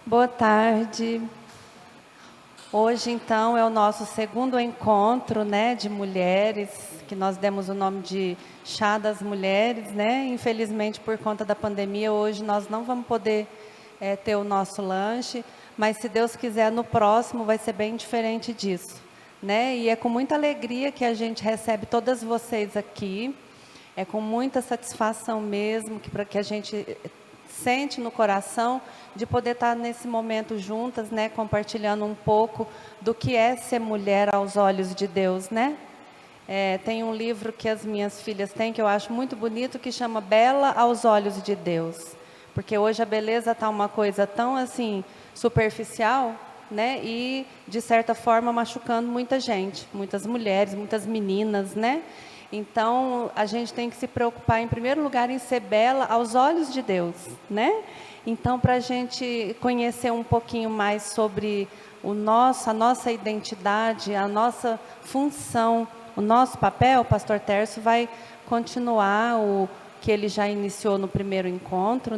Boa tarde. Hoje, então, é o nosso segundo encontro, de mulheres, que nós demos o nome de Chá das Mulheres, Infelizmente, por conta da pandemia, hoje nós não vamos poder ter o nosso lanche, mas se Deus quiser, no próximo vai ser bem diferente disso, E é com muita alegria que a gente recebe todas vocês aqui, é com muita satisfação mesmo, que a gente sente no coração de poder estar nesse momento juntas, compartilhando um pouco do que é ser mulher aos olhos de Deus, tem um livro que as minhas filhas têm, que eu acho muito bonito, que chama Bela aos Olhos de Deus, porque hoje a beleza está uma coisa tão assim, superficial, e de certa forma machucando muita gente, muitas mulheres, muitas meninas, Então, a gente tem que se preocupar, em primeiro lugar, em ser bela aos olhos de Deus, Então, para a gente conhecer um pouquinho mais sobre a nossa identidade, a nossa função, o nosso papel, o pastor Tércio vai continuar o que ele já iniciou no primeiro encontro,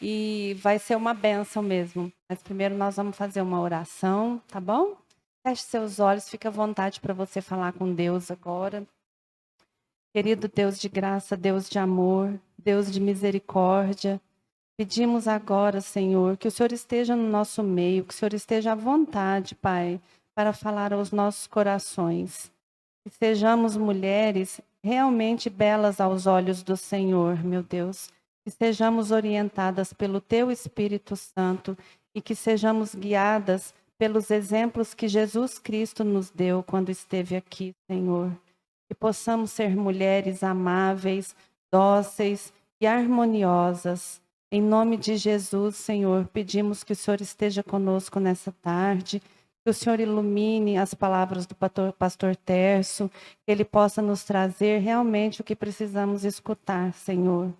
E vai ser uma bênção mesmo. Mas primeiro nós vamos fazer uma oração, tá bom? Feche seus olhos, fique à vontade para você falar com Deus agora. Querido Deus de graça, Deus de amor, Deus de misericórdia, pedimos agora, Senhor, que o Senhor esteja no nosso meio, que o Senhor esteja à vontade, Pai, para falar aos nossos corações. Que sejamos mulheres realmente belas aos olhos do Senhor, meu Deus. Que sejamos orientadas pelo Teu Espírito Santo e que sejamos guiadas pelos exemplos que Jesus Cristo nos deu quando esteve aqui, Senhor. Que possamos ser mulheres amáveis, dóceis e harmoniosas. Em nome de Jesus, Senhor, pedimos que o Senhor esteja conosco nessa tarde, que o Senhor ilumine as palavras do pastor Tércio, que ele possa nos trazer realmente o que precisamos escutar, Senhor.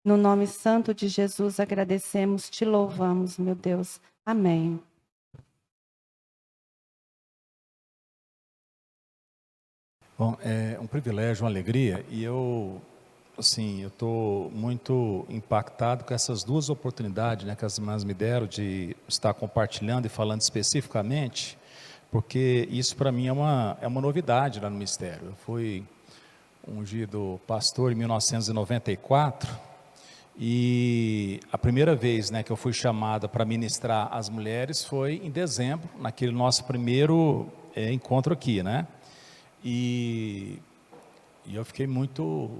No nome santo de Jesus, agradecemos, te louvamos, meu Deus. Amém. Bom, é um privilégio, uma alegria, e eu estou muito impactado com essas duas oportunidades, que as irmãs me deram de estar compartilhando e falando especificamente, porque isso para mim é uma novidade lá no ministério. Eu fui ungido pastor em 1994, e a primeira vez que eu fui chamado para ministrar às mulheres foi em dezembro, naquele nosso primeiro encontro aqui, E eu fiquei muito,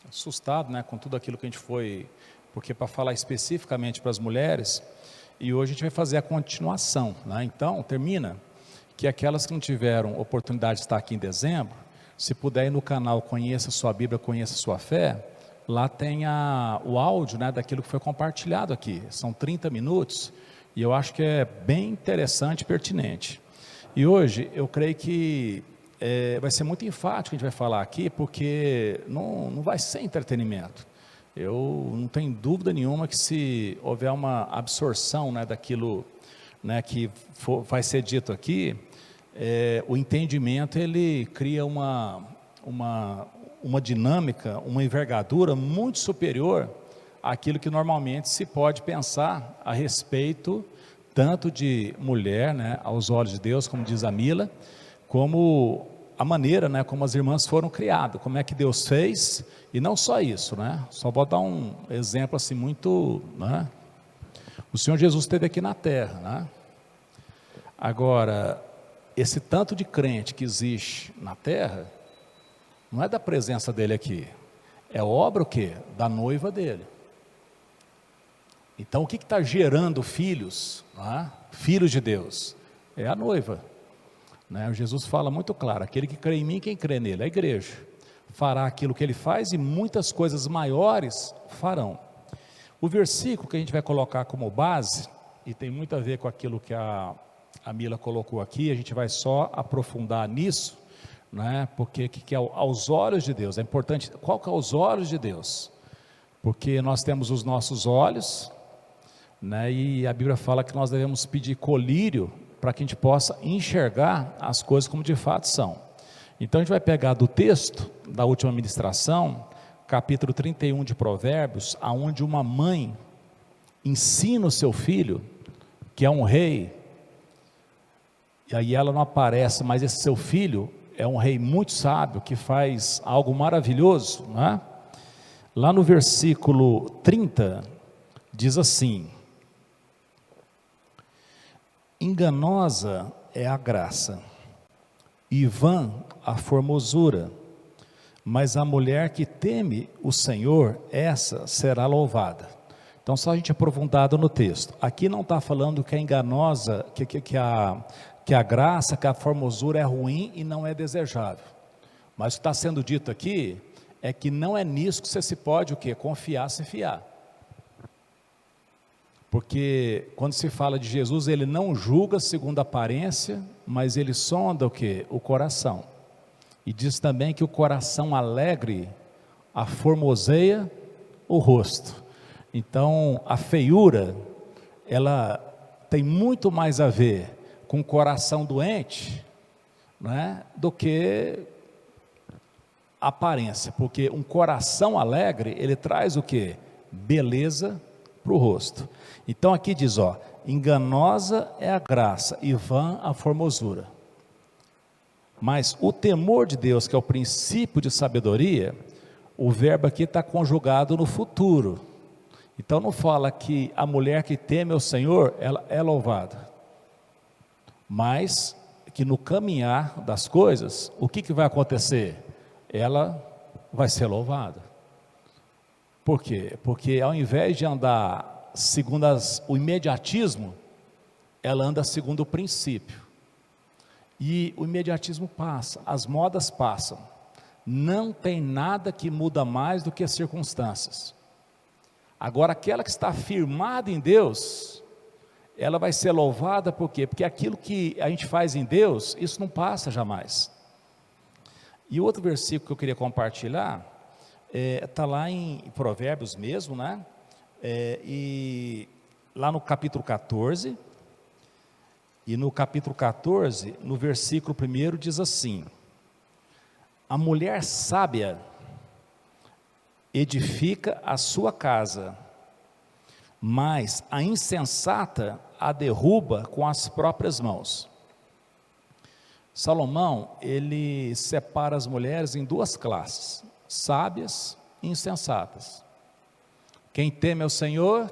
assustado, com tudo aquilo que a gente foi, porque para falar especificamente para as mulheres, e hoje a gente vai fazer a continuação, Então, termina que aquelas que não tiveram oportunidade de estar aqui em dezembro, se puder ir no canal Conheça Sua Bíblia, Conheça Sua Fé, lá tem o áudio, daquilo que foi compartilhado aqui, são 30 minutos, e eu acho que é bem interessante e pertinente. E hoje eu creio que vai ser muito enfático a gente vai falar aqui, porque não vai ser entretenimento. Eu não tenho dúvida nenhuma que se houver uma absorção daquilo que vai ser dito aqui, o entendimento ele cria uma dinâmica, uma envergadura muito superior àquilo que normalmente se pode pensar a respeito tanto de mulher, aos olhos de Deus, como diz a Mila, como a maneira, como as irmãs foram criadas, como é que Deus fez, e não só isso, só vou dar um exemplo muito, o Senhor Jesus esteve aqui na terra, Agora, esse tanto de crente que existe na terra, não é da presença dele aqui, é obra o quê? Da noiva dele. Então, o que está gerando filhos, filhos de Deus? É a noiva. Jesus fala muito claro, aquele que crê em mim, quem crê nele, a igreja, fará aquilo que ele faz e muitas coisas maiores farão. O versículo que a gente vai colocar como base, e tem muito a ver com aquilo que a Mila colocou aqui, a gente vai só aprofundar nisso, porque que é aos olhos de Deus, é importante, qual que é os olhos de Deus? Porque nós temos os nossos olhos, e a Bíblia fala que nós devemos pedir colírio para que a gente possa enxergar as coisas como de fato são. Então a gente vai pegar do texto da última ministração, capítulo 31 de Provérbios, aonde uma mãe ensina o seu filho, que é um rei, e aí ela não aparece, mas esse seu filho é um rei muito sábio, que faz algo maravilhoso, né? Lá no versículo 30, diz assim: enganosa é a graça, e vã a formosura, mas a mulher que teme o Senhor, essa será louvada. Então, só a gente aprofundado no texto. Aqui não está falando que a enganosa, que a graça, que a formosura é ruim e não é desejável. Mas o que está sendo dito aqui é que não é nisso que você se pode o quê? Confiar, se fiar. Porque quando se fala de Jesus, ele não julga segundo a aparência, mas ele sonda o quê? O coração. E diz também que o coração alegre aformoseia o rosto. Então, a feiura, ela tem muito mais a ver com o coração doente, né, do que a aparência. Porque um coração alegre, ele traz o quê? Beleza para o rosto. Então aqui diz, enganosa é a graça e vã a formosura. Mas o temor de Deus, que é o princípio de sabedoria, o verbo aqui está conjugado no futuro. Então não fala que a mulher que teme ao Senhor, ela é louvada. Mas que no caminhar das coisas, o que vai acontecer? Ela vai ser louvada. Por quê? Porque ao invés de andar segundo o imediatismo, ela anda segundo o princípio. E o imediatismo passa, as modas passam. Não tem nada que muda mais do que as circunstâncias. Agora, aquela que está firmada em Deus, ela vai ser louvada por quê? Porque aquilo que a gente faz em Deus, isso não passa jamais. E outro versículo que eu queria compartilhar, está lá em Provérbios mesmo, né? E lá no capítulo 14, e no capítulo 14, no versículo 1 diz assim: a mulher sábia edifica a sua casa, mas a insensata a derruba com as próprias mãos. Salomão, ele separa as mulheres em duas classes, sábias e insensatas. Quem teme ao Senhor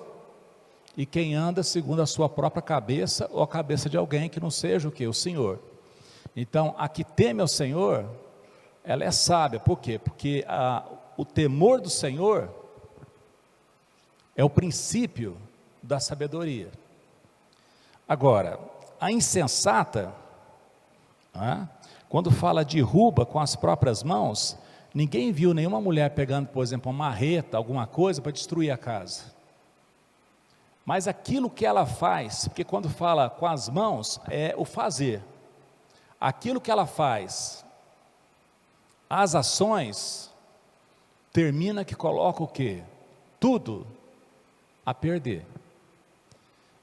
e quem anda segundo a sua própria cabeça ou a cabeça de alguém que não seja o quê? O Senhor. Então, a que teme ao Senhor, ela é sábia. Por quê? Porque o temor do Senhor é o princípio da sabedoria. Agora, a insensata, quando fala derruba com as próprias mãos, ninguém viu nenhuma mulher pegando, por exemplo, uma marreta, alguma coisa para destruir a casa. Mas aquilo que ela faz, porque quando fala com as mãos, é o fazer. Aquilo que ela faz, as ações, termina que coloca o quê? Tudo a perder.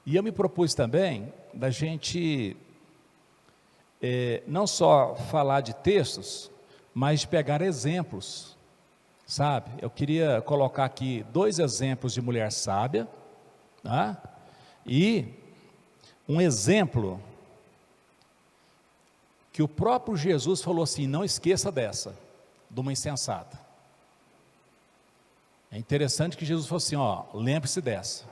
E eu me propus também da gente não só falar de textos, mas de pegar exemplos, sabe? Eu queria colocar aqui 2 exemplos de mulher sábia, tá? E um exemplo que o próprio Jesus falou assim: não esqueça dessa, de uma insensata. É interessante que Jesus falou assim, lembre-se dessa.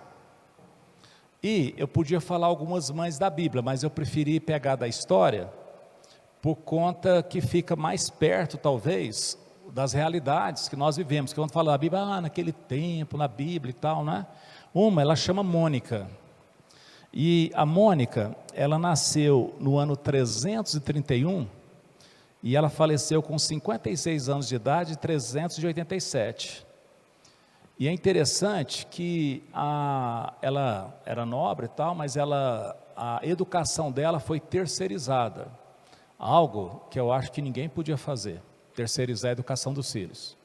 E eu podia falar algumas mães da Bíblia, mas eu preferi pegar da história, por conta que fica mais perto, talvez, das realidades que nós vivemos. Que quando fala da Bíblia, naquele tempo, na Bíblia e tal, né? Ela chama Mônica. E a Mônica, ela nasceu no ano 331, e ela faleceu com 56 anos de idade, 387. E é interessante que ela era nobre e tal, mas a educação dela foi terceirizada. Algo que eu acho que ninguém podia fazer, terceirizar a educação dos filhos.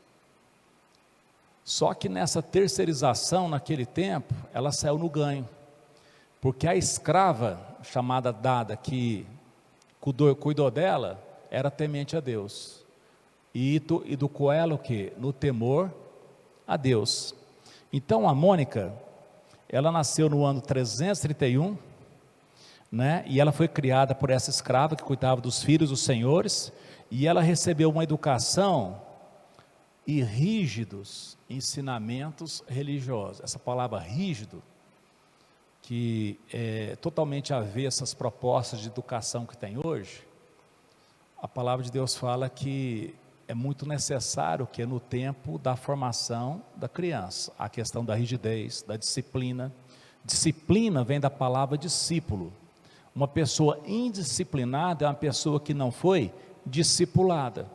Só que nessa terceirização, naquele tempo, ela saiu no ganho. Porque a escrava, chamada Dada, que cuidou dela, era temente a Deus. E educou ela o quê? No temor a Deus. Então a Mônica, ela nasceu no ano 331, né? E ela foi criada por essa escrava que cuidava dos filhos dos senhores, e ela recebeu uma educação e rígidos ensinamentos religiosos. Essa palavra rígido, que é totalmente avesso às propostas de educação que tem hoje, a palavra de Deus fala que é muito necessário que no tempo da formação da criança, a questão da rigidez, da disciplina. Disciplina vem da palavra discípulo. Uma pessoa indisciplinada é uma pessoa que não foi discipulada.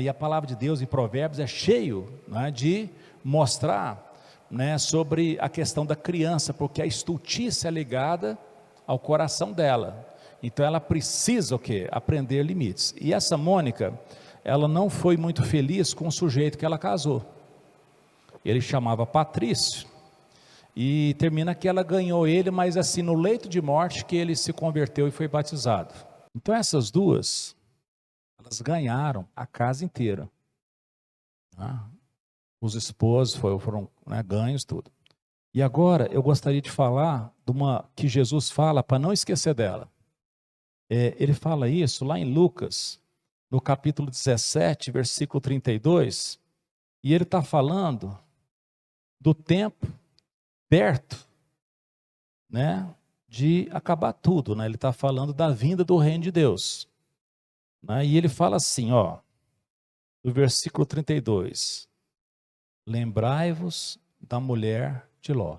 E a palavra de Deus em Provérbios é cheio, né, de mostrar, né, sobre a questão da criança, porque a estultícia é ligada ao coração dela. Então ela precisa o quê? Aprender limites. E essa Mônica, ela não foi muito feliz com o sujeito que ela casou. Ele chamava Patrício, e termina que ela ganhou ele, mas assim no leito de morte que ele se converteu e foi batizado. Então essas duas, elas ganharam a casa inteira. Os esposos foram, né, ganhos, tudo. E agora eu gostaria de falar de uma que Jesus fala para não esquecer dela. Ele fala isso lá em Lucas, no capítulo 17, versículo 32, e ele está falando do tempo perto, né, de acabar tudo, né? Ele está falando da vinda do reino de Deus, né? E ele fala assim, ó, no versículo 32, lembrai-vos da mulher de Ló.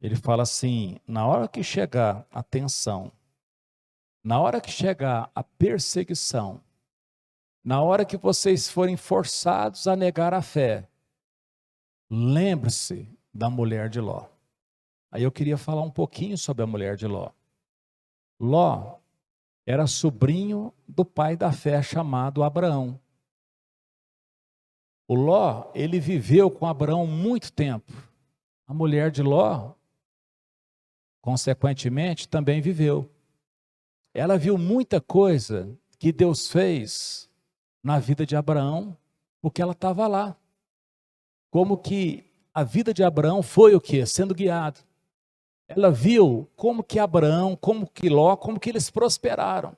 Ele fala assim, na hora que chegar a tensão, na hora que chegar a perseguição, na hora que vocês forem forçados a negar a fé, lembre-se da mulher de Ló. Aí eu queria falar um pouquinho sobre a mulher de Ló. Ló era sobrinho do pai da fé chamado Abraão. O Ló, ele viveu com Abraão muito tempo. A mulher de Ló, consequentemente, também viveu. Ela viu muita coisa que Deus fez na vida de Abraão, porque ela estava lá. Como que a vida de Abraão foi o quê? Sendo guiado. Ela viu como que Abraão, como que Ló, como que eles prosperaram.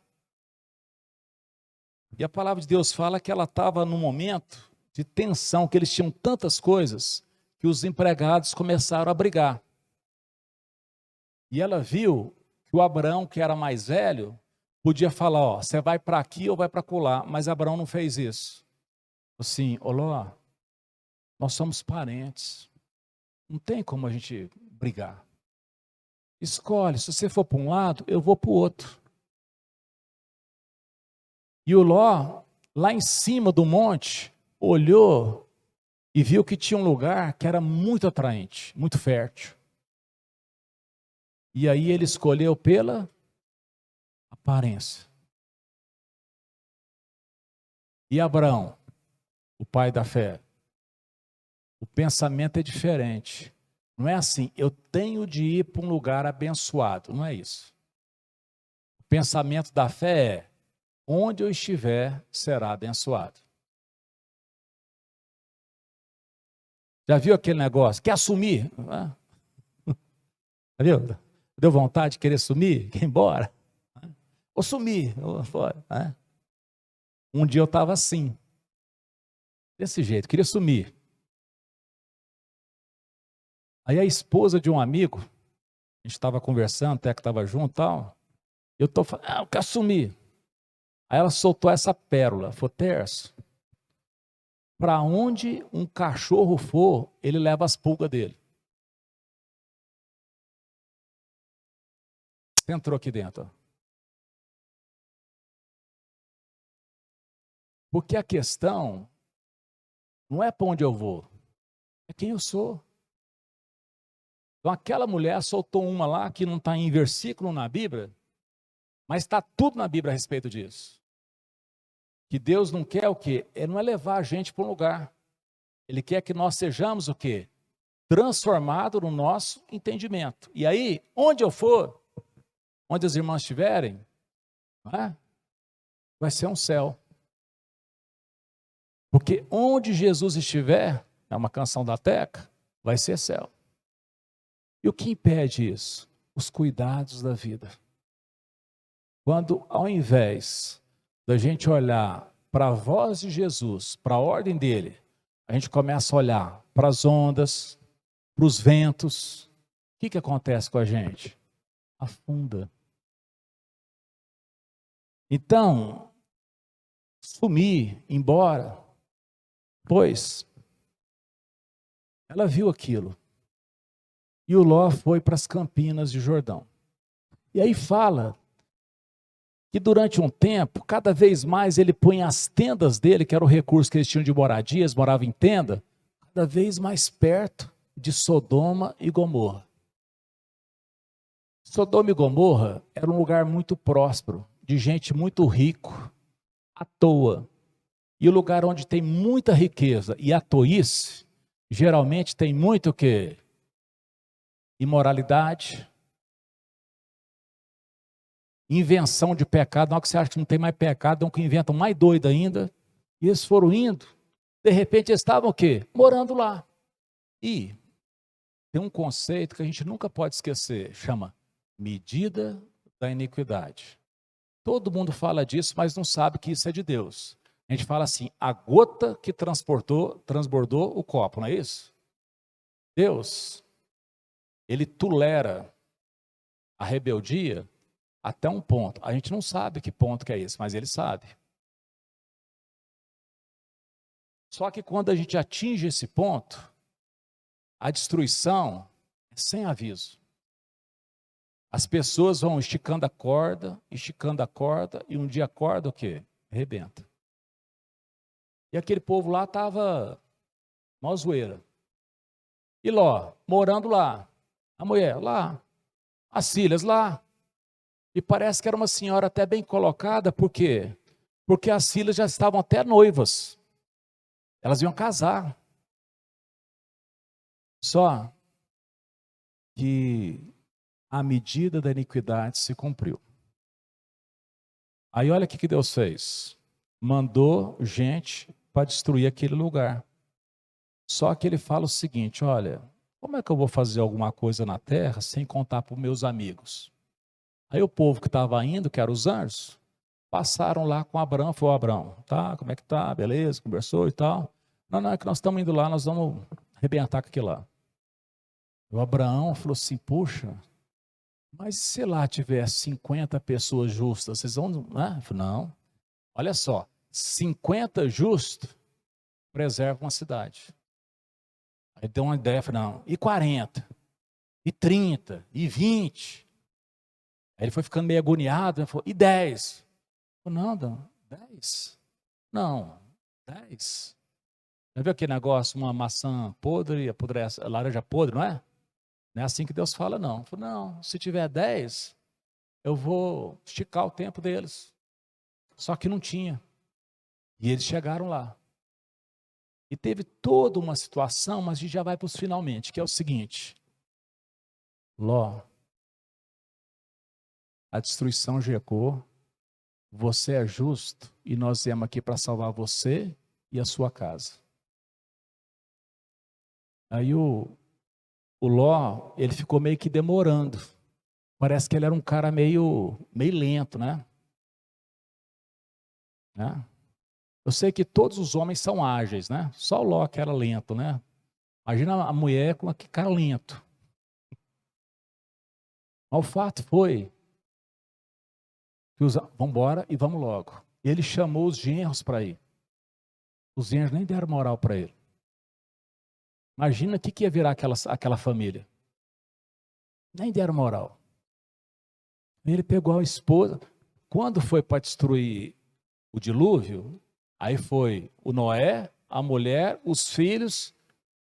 E a palavra de Deus fala que ela estava num momento de tensão, que eles tinham tantas coisas, que os empregados começaram a brigar. E ela viu que o Abraão, que era mais velho, podia falar, ó, você vai para aqui ou vai para acolá, mas Abraão não fez isso. Assim, ô Ló, nós somos parentes, não tem como a gente brigar. Escolhe, se você for para um lado, eu vou para o outro. E o Ló, lá em cima do monte, olhou e viu que tinha um lugar que era muito atraente, muito fértil. E aí ele escolheu pela aparência. E Abraão, o pai da fé, o pensamento é diferente. Não é assim, eu tenho de ir para um lugar abençoado, não é isso. O pensamento da fé é, onde eu estiver, será abençoado. Já viu aquele negócio? Quer assumir? Já viu? Deu vontade de querer sumir? Quer ir embora? Ou sumir? Ou fora, né? Um dia eu estava assim, desse jeito, queria sumir. Aí a esposa de um amigo, a gente estava conversando, até que estava junto e tal, eu estou falando, eu quero sumir. Aí ela soltou essa pérola, falou, Terço, para onde um cachorro for, ele leva as pulgas dele. Você entrou aqui dentro. Ó. Porque a questão não é para onde eu vou, é quem eu sou. Então aquela mulher soltou uma lá que não está em versículo na Bíblia, mas está tudo na Bíblia a respeito disso. Que Deus não quer o quê? Ele não é levar a gente para um lugar. Ele quer que nós sejamos o quê? Transformados no nosso entendimento. E aí, onde eu for, onde as irmãs estiverem, vai ser um céu. Porque onde Jesus estiver, É uma canção da Teca, vai ser céu. E o que impede isso? Os cuidados da vida. Quando, ao invés da gente olhar para a voz de Jesus, para a ordem dele, a gente começa a olhar para as ondas, para os ventos, o que acontece com a gente? Afunda. Então, sumir, ir embora, pois ela viu aquilo. E o Ló foi para as campinas de Jordão. E aí fala que durante um tempo, cada vez mais ele punha as tendas dele, que era o recurso que eles tinham de moradias, morava em tenda, cada vez mais perto de Sodoma e Gomorra. Sodoma e Gomorra era um lugar muito próspero, de gente muito rico, à toa. E o lugar onde tem muita riqueza e a toice, geralmente tem muito o quê? Imoralidade, invenção de pecado. Na hora que você acha que não tem mais pecado, é um que inventam mais doido ainda. E eles foram indo, de repente eles estavam o quê? Morando lá. E tem um conceito que a gente nunca pode esquecer, chama medida da iniquidade. Todo mundo fala disso, mas não sabe que isso é de Deus. A gente fala assim, a gota que transbordou o copo, não é isso? Deus, ele tolera a rebeldia até um ponto. A gente não sabe que ponto que é esse, mas ele sabe. Só que quando a gente atinge esse ponto, a destruição é sem aviso. As pessoas vão esticando a corda, e um dia a corda o quê? Arrebenta. E aquele povo lá estava mó zoeira. E Ló, morando lá, a mulher lá, as filhas lá. E parece que era uma senhora até bem colocada, por quê? Porque as filhas já estavam até noivas. Elas iam casar. Só que a medida da iniquidade se cumpriu. Aí olha o que Deus fez. Mandou gente para destruir aquele lugar. Só que ele fala o seguinte, olha, como é que eu vou fazer alguma coisa na terra sem contar para os meus amigos? Aí o povo que estava indo, que eram os anjos, passaram lá com Abraão, falou, Abraão, tá, como é que tá, beleza, conversou e tal. Não, é que nós estamos indo lá, nós vamos arrebentar com aquilo lá. O Abraão falou assim, puxa, mas se lá tiver 50 pessoas justas, vocês vão, né? Falei, não, olha só, 50 justos preservam a cidade. Aí deu uma ideia, falei, não, e 40, e 30, e 20. Aí ele foi ficando meio agoniado, ele falou, e 10? Falei, não, 10? Não, 10. Já viu aquele negócio, uma maçã podre, apodrece, a laranja podre, não é? Não é assim que Deus fala, não. Eu falei, não, se tiver 10, eu vou esticar o tempo deles. Só que não tinha. E eles chegaram lá. E teve toda uma situação, mas a gente já vai para os finalmente, que é o seguinte. Ló, a destruição chegou, você é justo e nós viemos aqui para salvar você e a sua casa. Aí o Ló, ele ficou meio que demorando. Parece que ele era um cara meio lento, né? Eu sei que todos os homens são ágeis, né? Só o Ló que era lento, né? Imagina a mulher com aquele cara lento. Mas o fato foi que vamos embora e vamos logo. Ele chamou os genros para ir. Os genros nem deram moral para ele. Imagina o que ia virar aquela família. Nem deram moral. Ele pegou a esposa. Quando foi para destruir o dilúvio, aí foi o Noé, a mulher, os filhos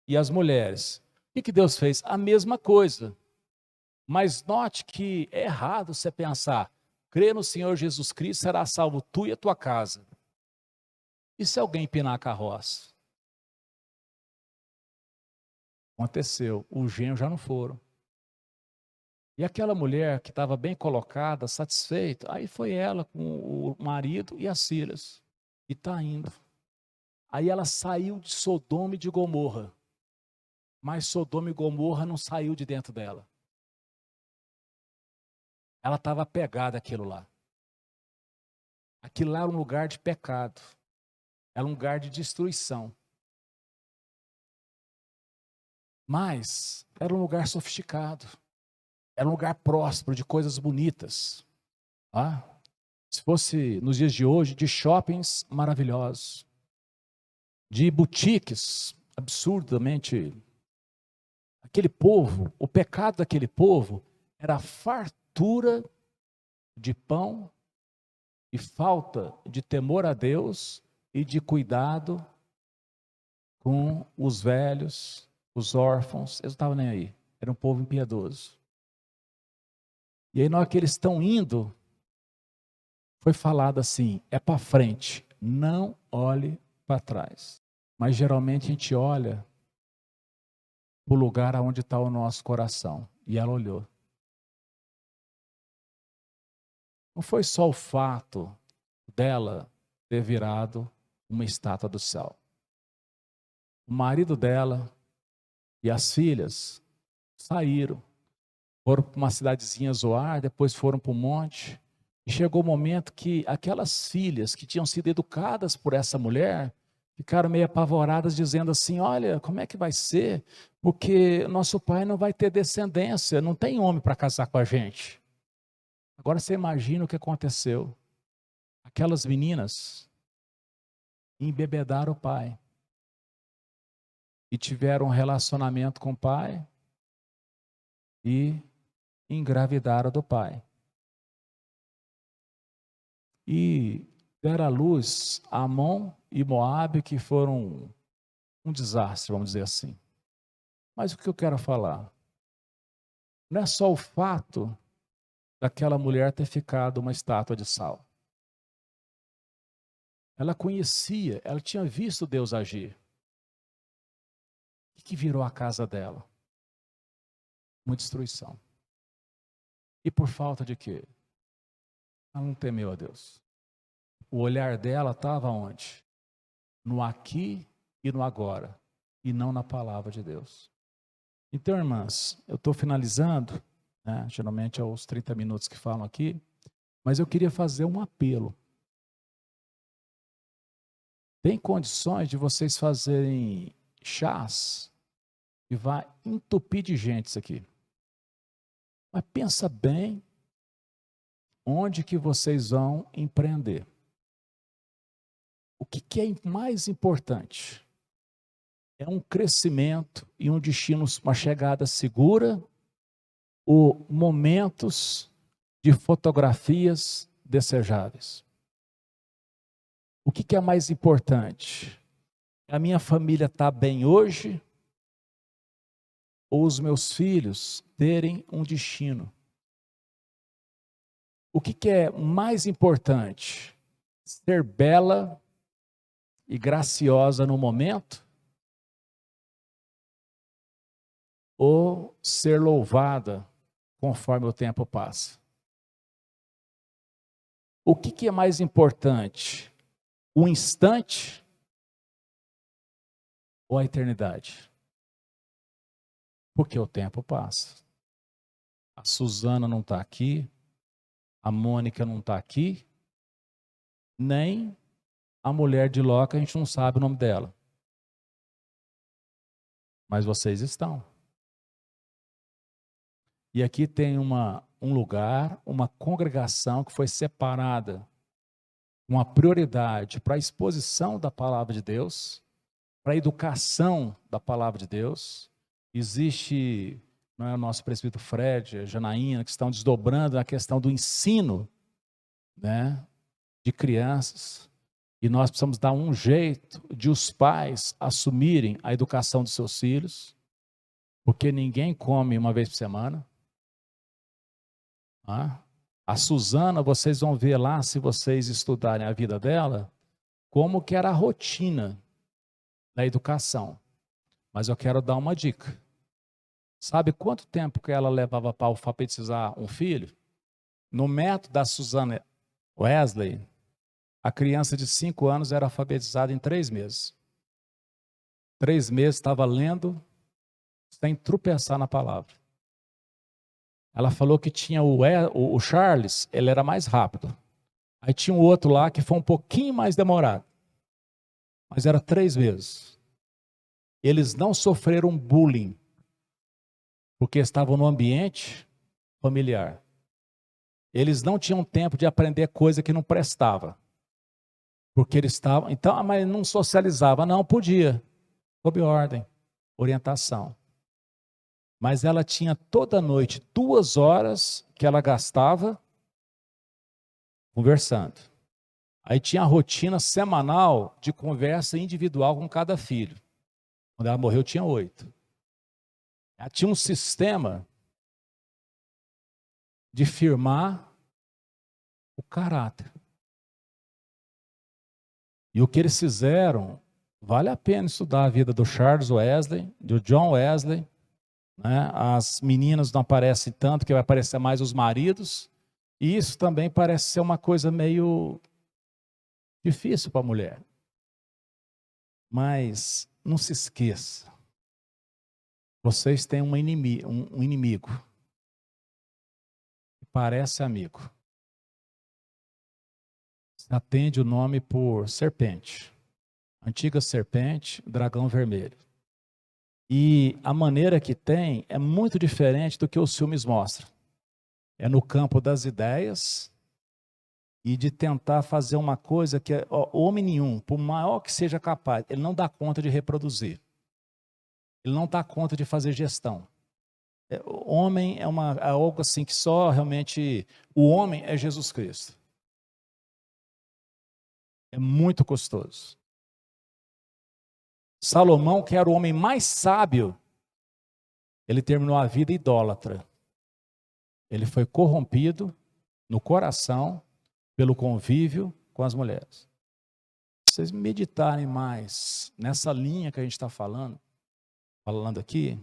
e as mulheres. O que Deus fez? A mesma coisa. Mas note que é errado você pensar, crê no Senhor Jesus Cristo, será salvo tu e a tua casa. E se alguém empinar a carroça? Aconteceu, os genros já não foram. E aquela mulher que estava bem colocada, satisfeita, aí foi ela com o marido e as filhas. E está indo. Aí ela saiu de Sodoma e de Gomorra. Mas Sodoma e Gomorra não saiu de dentro dela. Ela estava apegada àquilo lá. Aquilo lá era um lugar de pecado. Era um lugar de destruição. Mas era um lugar sofisticado. Era um lugar próspero, de coisas bonitas. Ah, se fosse nos dias de hoje, de shoppings maravilhosos. De boutiques absurdamente. Aquele povo, o pecado daquele povo era a fartura de pão e falta de temor a Deus e de cuidado com os velhos, os órfãos. Eles não estavam nem aí. Era um povo impiedoso. E aí, na hora que eles estão indo, foi falado assim: é para frente, não olhe para trás. Mas geralmente a gente olha para o lugar onde está o nosso coração. E ela olhou. Não foi só o fato dela ter virado uma estátua do sal. O marido dela e as filhas saíram. Foram para uma cidadezinha Zoar, depois foram para o monte. E chegou o momento que aquelas filhas que tinham sido educadas por essa mulher ficaram meio apavoradas, dizendo assim: olha, como é que vai ser? Porque nosso pai não vai ter descendência, não tem homem para casar com a gente. Agora você imagina o que aconteceu. Aquelas meninas embebedaram o pai e tiveram um relacionamento com o pai e engravidaram do pai. E deram à luz Amon e Moabe, que foram um desastre, vamos dizer assim. Mas o que eu quero falar? Não é só o fato daquela mulher ter ficado uma estátua de sal. Ela conhecia, ela tinha visto Deus agir. O que virou a casa dela? Uma destruição. E por falta de quê? Ela não temeu a Deus. O olhar dela estava onde? No aqui e no agora. E não na palavra de Deus. Então, irmãs, eu estou finalizando, né? Geralmente é os 30 minutos que falam aqui, mas eu queria fazer um apelo. Tem condições de vocês fazerem chás e vai entupir de gente isso aqui. Mas pensa bem onde que vocês vão empreender. O que é mais importante? É um crescimento e um destino, uma chegada segura, ou momentos de fotografias desejáveis? O que é mais importante? A minha família está bem hoje? Ou os meus filhos terem um destino? O que é mais importante? Ser bela e graciosa no momento? Ou ser louvada conforme o tempo passa? O que é mais importante? O instante ou a eternidade? Porque o tempo passa. A Suzana não está aqui, a Mônica não está aqui, nem a mulher de Ló, que a gente não sabe o nome dela. Mas vocês estão. E aqui tem um lugar, uma congregação que foi separada, uma prioridade para a exposição da palavra de Deus, para a educação da palavra de Deus. Existe, não é, o nosso presbítero Fred, a Janaína, que estão desdobrando a questão do ensino, né, de crianças. E nós precisamos dar um jeito de os pais assumirem a educação dos seus filhos, porque ninguém come uma vez por semana. A Suzana, vocês vão ver lá, se vocês estudarem a vida dela, como que era a rotina da educação. Mas eu quero dar uma dica. Sabe quanto tempo que ela levava para alfabetizar um filho? No método da Suzana Wesley, a criança de 5 anos era alfabetizada em 3 meses. 3 meses estava lendo, sem tropeçar na palavra. Ela falou que tinha o Charles, ele era mais rápido. Aí tinha um outro lá que foi um pouquinho mais demorado. Mas era 3 vezes. Eles não sofreram bullying, porque estavam no ambiente familiar. Eles não tinham tempo de aprender coisa que não prestava. Porque eles estavam... Então, mas não socializava. Não, podia. Sob ordem, orientação. Mas ela tinha toda noite 2 horas que ela gastava conversando. Aí tinha a rotina semanal de conversa individual com cada filho. Quando ela morreu, tinha 8. Ela tinha um sistema de firmar o caráter. E o que eles fizeram, vale a pena estudar a vida do Charles Wesley, do John Wesley. Né? As meninas não aparecem tanto, que vai aparecer mais os maridos. E isso também parece ser uma coisa meio difícil para a mulher. Mas não se esqueça. Vocês têm um inimigo que parece amigo. Você atende o nome por serpente. Antiga serpente, dragão vermelho. E a maneira que tem é muito diferente do que os filmes mostram. É no campo das ideias e de tentar fazer uma coisa que homem nenhum, por maior que seja capaz, ele não dá conta de reproduzir. Ele não dá conta de fazer gestão. O homem é algo assim que só realmente... O homem é Jesus Cristo. É muito custoso. Salomão, que era o homem mais sábio, ele terminou a vida idólatra. Ele foi corrompido no coração pelo convívio com as mulheres. Se vocês meditarem mais nessa linha que a gente está falando aqui,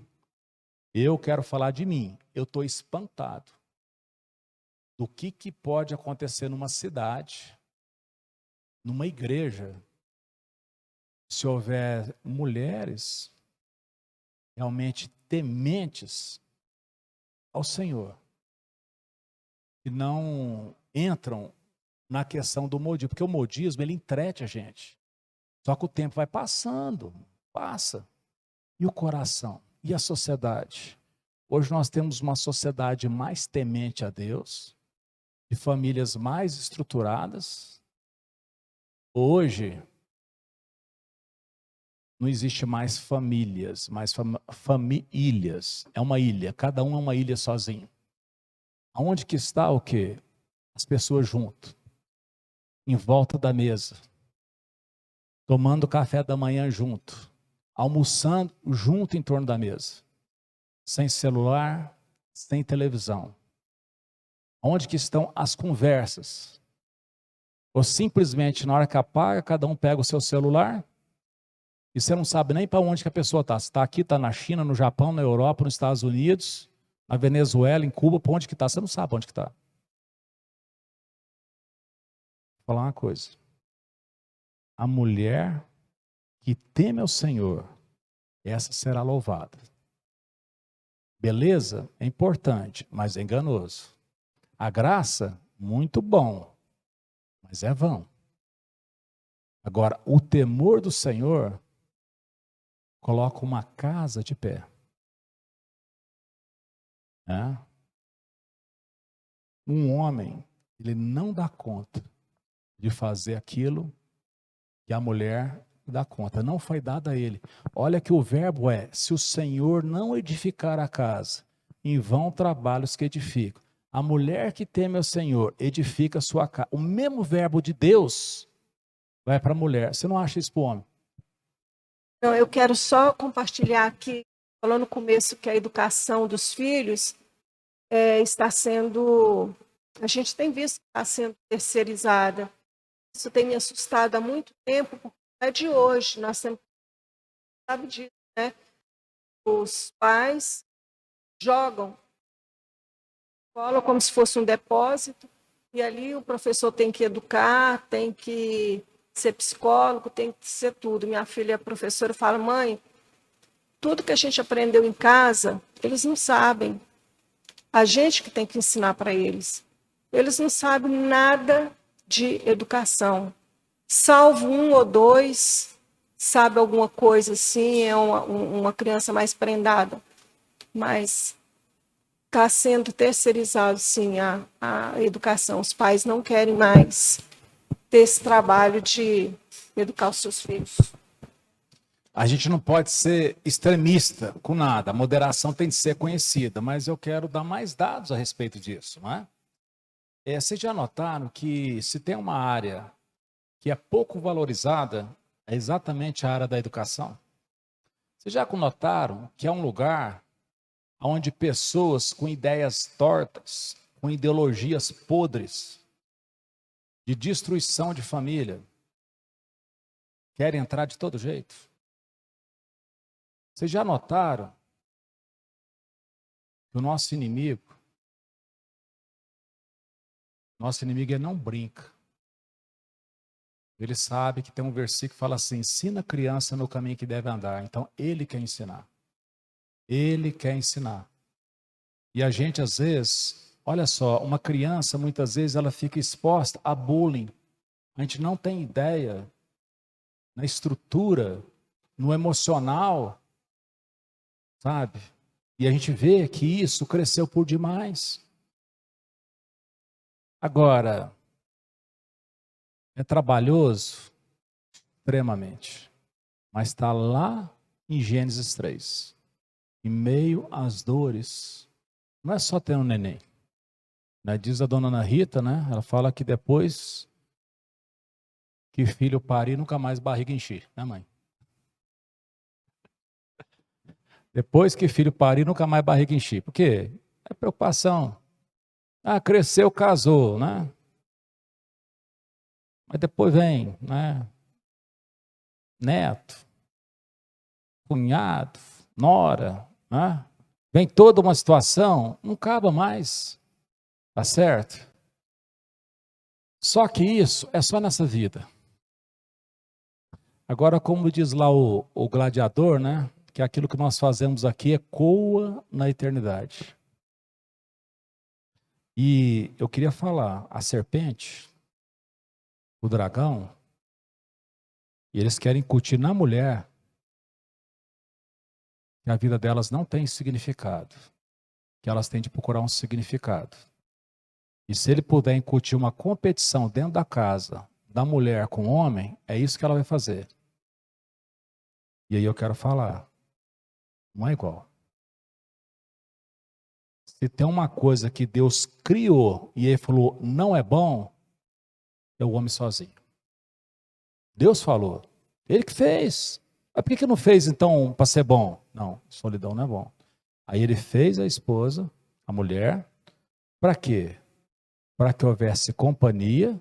eu quero falar de mim. Eu estou espantado do que pode acontecer numa cidade, numa igreja, se houver mulheres realmente tementes ao Senhor, que não entram na questão do modismo, porque o modismo, ele entrete a gente. Só que o tempo vai passando, passa. E o coração? E a sociedade? Hoje nós temos uma sociedade mais temente a Deus, de famílias mais estruturadas. Hoje, não existe mais famílias, mais famílias. É uma ilha, cada um é uma ilha sozinho. Aonde que está o quê? As pessoas junto, em volta da mesa, tomando café da manhã junto, almoçando junto em torno da mesa, sem celular, sem televisão. Onde que estão as conversas? Ou simplesmente na hora que apaga, cada um pega o seu celular e você não sabe nem para onde que a pessoa está. Se está aqui, está na China, no Japão, na Europa, nos Estados Unidos, na Venezuela, em Cuba, para onde que está? Você não sabe onde que está. Vou falar uma coisa. A mulher que teme ao Senhor, essa será louvada. Beleza? É importante, mas é enganoso. A graça, muito bom, mas é vão. Agora, o temor do Senhor coloca uma casa de pé. Um homem, ele não dá conta de fazer aquilo que a mulher dá conta. Não foi dado a ele. Olha que o verbo é: se o Senhor não edificar a casa, em vão trabalhos que edificam. A mulher que teme ao Senhor edifica a sua casa. O mesmo verbo de Deus vai para a mulher. Você não acha isso para o homem? Não, eu quero só compartilhar aqui, falando no começo que a educação dos filhos está sendo... A gente tem visto que está sendo terceirizada. Isso tem me assustado há muito tempo, porque não é de hoje. Nós temos... Sabe disso, né? Os pais jogam escola como se fosse um depósito, e ali o professor tem que educar, tem que ser psicólogo, tem que ser tudo. Minha filha, professora, fala: mãe, Tudo que a gente aprendeu em casa, eles não sabem. A gente que tem que ensinar para eles. Eles não sabem nada de educação. Salvo um ou dois, sabe alguma coisa assim, é uma criança mais prendada. Mas está sendo terceirizado, sim, a educação. Os pais não querem mais ter esse trabalho de educar os seus filhos. A gente não pode ser extremista com nada, a moderação tem de ser conhecida, mas eu quero dar mais dados a respeito disso, não é? Vocês já notaram que se tem uma área que é pouco valorizada, é exatamente a área da educação? Vocês já notaram que é um lugar onde pessoas com ideias tortas, com ideologias podres, de destruição de família, querem entrar de todo jeito? Vocês já notaram que o nosso inimigo ele não brinca. Ele sabe que tem um versículo que fala assim: ensina a criança no caminho que deve andar. Então, ele quer ensinar. Ele quer ensinar. E a gente, às vezes, olha só, uma criança, muitas vezes, ela fica exposta a bullying. A gente não tem ideia na estrutura, no emocional, sabe? E a gente vê que isso cresceu por demais. Agora, é trabalhoso? Extremamente. Mas está lá em Gênesis 3. Em meio às dores. Não é só ter um neném. Né? Diz a dona Ana Rita, né? Ela fala que depois que filho parir, nunca mais barriga encher. Né, mãe? Depois que filho parir, nunca mais barriga encher. Por quê? É preocupação. Cresceu, casou, né? Mas depois vem, né? Neto, cunhado, nora, né? Vem toda uma situação, não acaba mais, tá certo? Só que isso é só nessa vida. Agora, como diz lá o gladiador, né? Que aquilo que nós fazemos aqui ecoa na eternidade. E eu queria falar, a serpente, o dragão, e eles querem incutir na mulher que a vida delas não tem significado, que elas têm de procurar um significado. E se ele puder incutir uma competição dentro da casa, da mulher com o homem, é isso que ela vai fazer. E aí eu quero falar, não é igual. Se tem uma coisa que Deus criou e ele falou, não é bom, é o homem sozinho. Deus falou, ele que fez. Mas por que não fez então para ser bom? Não, solidão não é bom. Aí ele fez a esposa, a mulher, para quê? Para que houvesse companhia,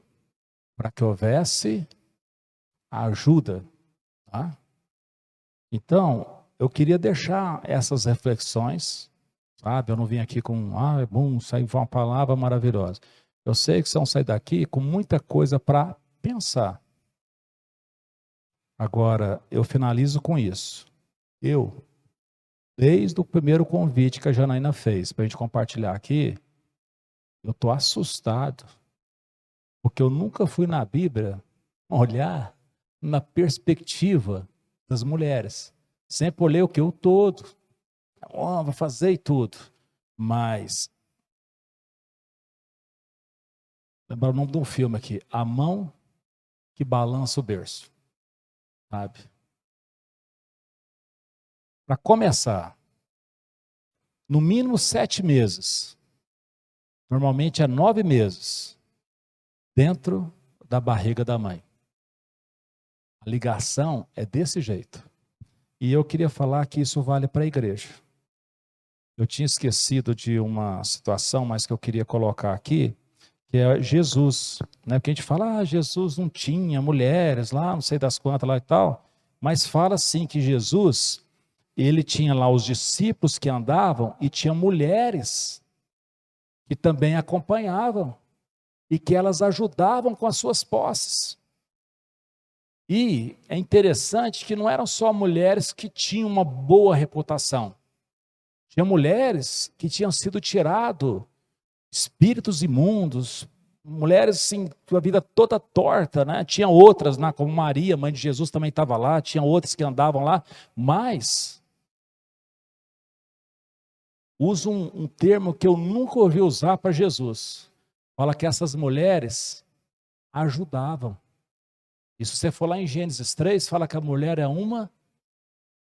para que houvesse ajuda. Tá? Então, eu queria deixar essas reflexões, sabe? Eu não vim aqui com, é bom, sair uma palavra maravilhosa. Eu sei que vocês vão sair daqui com muita coisa para pensar. Agora, eu finalizo com isso. Desde o primeiro convite que a Janaína fez para a gente compartilhar aqui, eu estou assustado, porque eu nunca fui na Bíblia olhar na perspectiva das mulheres. Sempre olhei o que? O todo. Vou fazer e tudo. Mas, lembra o nome de um filme aqui, A Mão que Balança o Berço. Sabe? Para começar, no mínimo 7 meses, normalmente é 9 meses, dentro da barriga da mãe. A ligação é desse jeito. E eu queria falar que isso vale para a igreja. Eu tinha esquecido de uma situação, mas que eu queria colocar aqui, que é Jesus. Né? Porque a gente fala, Jesus não tinha mulheres lá, não sei das quantas lá e tal, mas fala assim que Jesus, ele tinha lá os discípulos que andavam e tinha mulheres que também acompanhavam e que elas ajudavam com as suas posses. E é interessante que não eram só mulheres que tinham uma boa reputação. Tinha mulheres que tinham sido tirado espíritos imundos, mulheres assim, com a vida toda torta, né? Tinha outras, né? Como Maria, mãe de Jesus, também estava lá, tinha outras que andavam lá, mas uso um termo que eu nunca ouvi usar para Jesus. Fala que essas mulheres ajudavam. E se você for lá em Gênesis 3, fala que a mulher é uma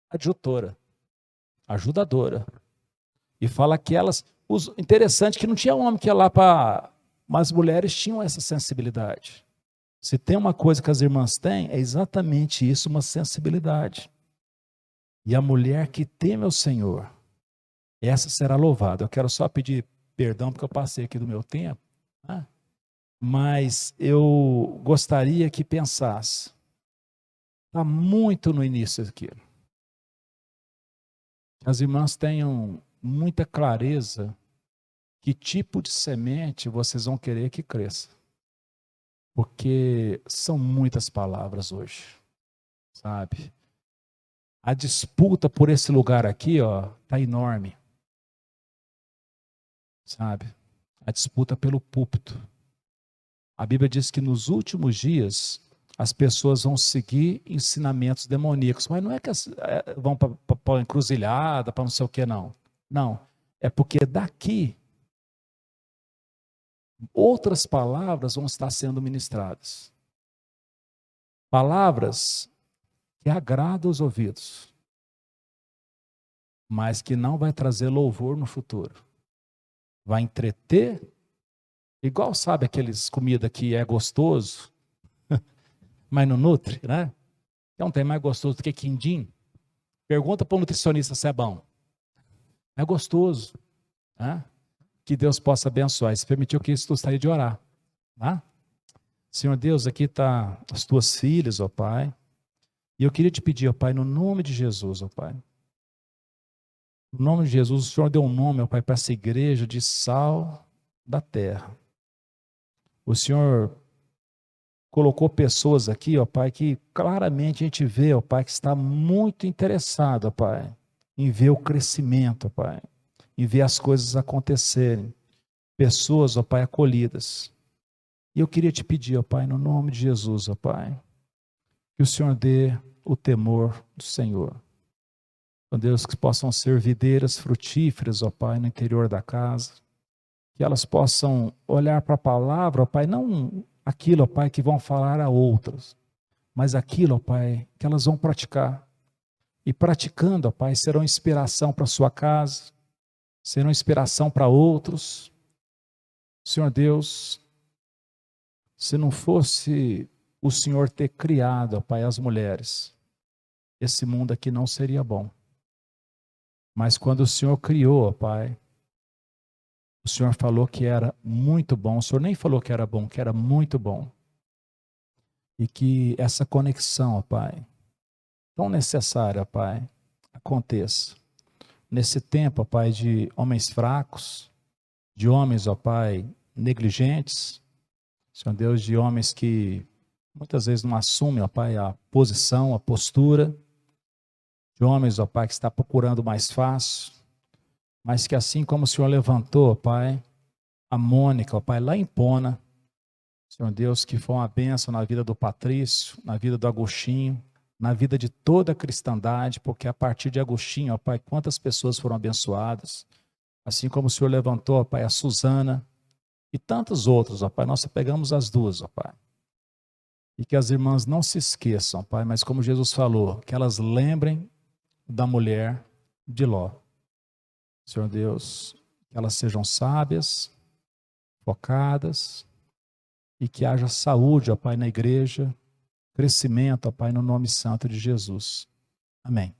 adjutora, ajudadora. E fala que elas... Interessante que não tinha homem que ia lá para... Mas as mulheres tinham essa sensibilidade. Se tem uma coisa que as irmãs têm, é exatamente isso, uma sensibilidade. E a mulher que teme ao Senhor, essa será louvada. Eu quero só pedir perdão porque eu passei aqui do meu tempo, né? Mas eu gostaria que pensasse, está muito no início aqui, que as irmãs tenham muita clareza que tipo de semente vocês vão querer que cresça. Porque são muitas palavras hoje, sabe? A disputa por esse lugar aqui, ó, tá enorme. Sabe? A disputa pelo púlpito. A Bíblia diz que nos últimos dias as pessoas vão seguir ensinamentos demoníacos, mas não é que vão para a encruzilhada, para não sei o que, não. Não, é porque daqui outras palavras vão estar sendo ministradas. Palavras que agradam os ouvidos, mas que não vai trazer louvor no futuro. Vai entreter, igual sabe aqueles comida que é gostoso, mas não nutre, né? Não tem mais gostoso do que quindim. Pergunta para o nutricionista se é bom. É gostoso, né? Que Deus possa abençoar. Se permitiu que isso gostaria de orar, tá? Senhor Deus, aqui está as tuas filhas, ó Pai. E eu queria te pedir, ó Pai, no nome de Jesus, ó Pai. No nome de Jesus, o Senhor deu um nome, ó Pai, para essa igreja de sal da terra. O Senhor colocou pessoas aqui, ó Pai, que claramente a gente vê, ó Pai, que está muito interessado, ó Pai, em ver o crescimento, ó Pai, em ver as coisas acontecerem. Pessoas, ó Pai, acolhidas. E eu queria te pedir, ó Pai, no nome de Jesus, ó Pai, que o Senhor dê o temor do Senhor. Ó Deus, que possam ser videiras frutíferas, ó Pai, no interior da casa. Que elas possam olhar para a palavra, ó Pai, não aquilo, ó Pai, que vão falar a outros, mas aquilo, ó Pai, que elas vão praticar. E praticando, ó Pai, serão inspiração para a sua casa, serão inspiração para outros. Senhor Deus, se não fosse o Senhor ter criado, ó Pai, as mulheres, esse mundo aqui não seria bom. Mas quando o Senhor criou, ó Pai, o Senhor falou que era muito bom. O Senhor nem falou que era bom, que era muito bom. E que essa conexão, ó Pai, tão necessária, ó Pai, aconteça. Nesse tempo, ó Pai, de homens fracos, de homens, ó Pai, negligentes, Senhor Deus, de homens que muitas vezes não assumem, ó Pai, a posição, a postura, de homens, ó Pai, que está procurando mais fácil, mas que assim como o Senhor levantou, ó Pai, a Mônica, ó Pai, lá em Pona, Senhor Deus, que foi uma bênção na vida do Patrício, na vida do Agostinho, na vida de toda a cristandade, porque a partir de Agostinho, ó Pai, quantas pessoas foram abençoadas, assim como o Senhor levantou, ó Pai, a Suzana e tantos outros, ó Pai, nós pegamos as duas, ó Pai. E que as irmãs não se esqueçam, Pai, mas como Jesus falou, que elas lembrem da mulher de Ló. Senhor Deus, que elas sejam sábias, focadas, e que haja saúde, ó Pai, na igreja, crescimento, ó Pai, no nome santo de Jesus. Amém.